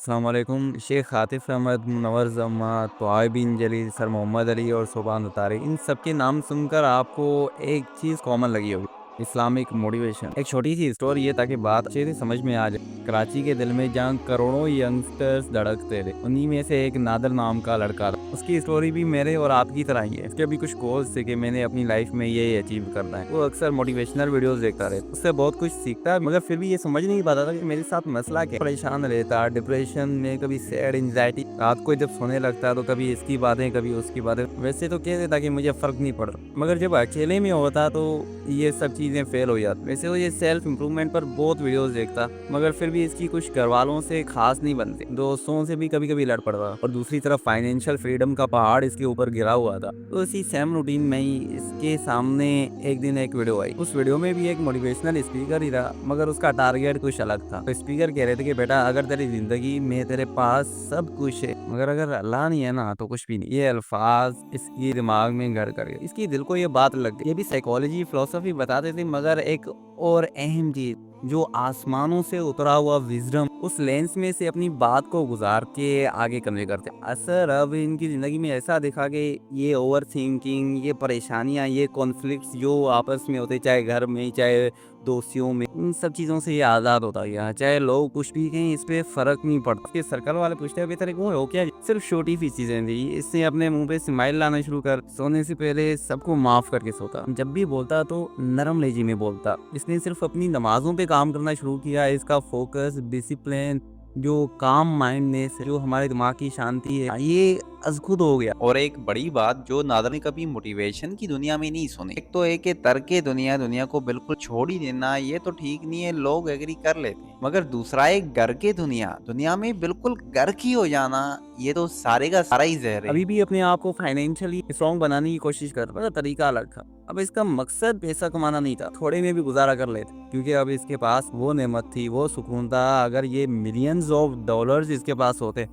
अस्सलाम वालेकुम। शेख आतिफ अहमद, मुनव्वर जमात, तोआब बिन जलील, सर मोहम्मद अली और सोबान अतारी, इन सबके नाम सुनकर आपको एक चीज़ कॉमन लगी होगी, इस्लामिक मोटिवेशन। एक छोटी सी स्टोरी है ताकि बात अच्छे से समझ में आ जाए। कराची के दिल में जहाँ करोड़ों यंगस्टर्स धड़कते थे, उन्हीं में से एक नादर नाम का लड़का था। उसकी स्टोरी भी मेरे और आपकी तरह ही है। उसके भी कुछ गोल्स थे कि मैंने अपनी लाइफ में ये अचीव करना है। वो अक्सर मोटिवेशनल वीडियोस देखता रहता, उससे बहुत कुछ सीखता, मगर फिर भी ये समझ नहीं पाता था कि मेरे साथ मसला क्या। परेशान रहता, डिप्रेशन में, कभी सैड, एंजाइटी। रात को जब सोने लगता तो कभी इसकी बातें कभी उसकी बातें। वैसे तो कह देता कि मुझे फर्क नहीं पड़ता, मगर जब अकेले में होता तो ये सब चीजें फेल हो जाती। वैसे तो ये सेल्फ इम्प्रूवमेंट पर बहुत वीडियोस देखता, मगर फिर भी इसकी कुछ घर वालों से खास नहीं बनती, दोस्तों से भी कभी कभी लड़ पड़ता। और दूसरी तरफ फाइनेंशियल फ्रीडम का पहाड़ इसके ऊपर गिरा हुआ था। तो इसी सेम रूटीन में ही इसके सामने एक दिन एक वीडियो आई। उस वीडियो में भी एक मोटिवेशनल स्पीकर ही था, मगर उसका टारगेट कुछ अलग था। तो स्पीकर कह रहे थे कि बेटा, अगर तेरी जिंदगी में तेरे पास सब कुछ है, मगर अगर अल्लाह नहीं है ना तो कुछ भी नहीं। ये अल्फाज इसकी दिमाग में घर कर गए, इसकी दिल को ये बात लग गई। ये भी साइकोलॉजी फिलोसफी बताते थे, मगर एक और अहम चीज, जो आसमानों से उतरा हुआ विजडम, उस लेंस में से अपनी बात को गुजार के आगे कन्वे करते। असर अब इनकी ज़िंदगी में ऐसा दिखा कि ये ओवर थिंकिंग, ये परेशानियाँ, ये कॉन्फ्लिक्ट्स जो आपस में होते, चाहे घर में चाहे दोस्तियों में, इन सब चीज़ों से ये आज़ाद होता गया। चाहे लोग कुछ भी कहें, इस पे फ़र्क नहीं पड़ता। इसके सर्कल वाले पूछते हैं, अभी तेरे को हो क्या? सिर्फ छोटी सी चीज़ें थी। इसने अपने मुंह पे स्माइल लाना शुरू कर, सोने से पहले सबको माफ़ करके सोता, जब भी बोलता तो नरम लहजे में बोलता। इसने सिर्फ अपनी नमाज़ों पे काम करना शुरू किया। इसका फोकस, डिसिप्लिन, जो काम माइंडनेस, जो हमारे दिमाग की शांति है, ये अज़खुद हो गया। और एक बड़ी बात जो नादर ने कभी मोटिवेशन की दुनिया में नहीं सुनी, एक तो एक तर्क दुनिया दुनिया को बिल्कुल छोड़ ही देना, ये तो ठीक नहीं है, लोग एग्री कर लेते हैं। मगर दूसरा एक घर के दुनिया दुनिया में बिल्कुल घर की हो जाना, ये तो सारे का सारा ही जहर है। अभी भी अपने आप को फाइनेंशियली स्ट्रॉन्ग बनाने की कोशिश कर रहा था, तरीका अलग था। अब इसका मकसद पैसा कमाना नहीं था, थोड़े में भी गुजारा कर लेते, क्योंकि अब इसके पास वो नेमत थी, वो सुकून था। अगर ये मिलियंस ऑफ डॉलर्स इसके पास होते,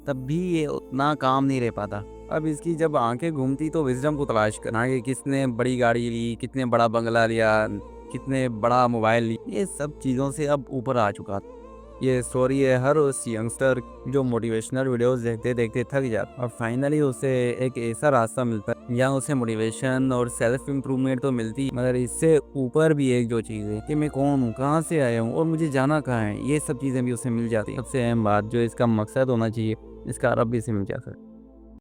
तब भी ये उतना काम नहीं रह पाता। अब इसकी जब आंखें घूमती तो विजडम को तलाश करना, कि किसने बड़ी गाड़ी ली, कितने बड़ा बंगला लिया, कितने बड़ा मोबाइल ली, ये सब चीज़ों से अब ऊपर आ चुका था। ये स्टोरी है हर उस यंगस्टर जो मोटिवेशनल वीडियोस देखते देखते थक जाता, और फाइनली उसे एक ऐसा रास्ता मिलता है जहाँ उसे मोटिवेशन और सेल्फ इम्प्रूवमेंट तो मिलती, मगर इससे ऊपर भी एक जो चीज़ है कि मैं कौन हूँ, कहाँ से आया हूँ और मुझे जाना कहाँ है, ये सब चीज़ें भी उसे मिल जाती। सबसे अहम बात, जो इसका मकसद होना चाहिए, इसका रब भी इसे मिल जाता है।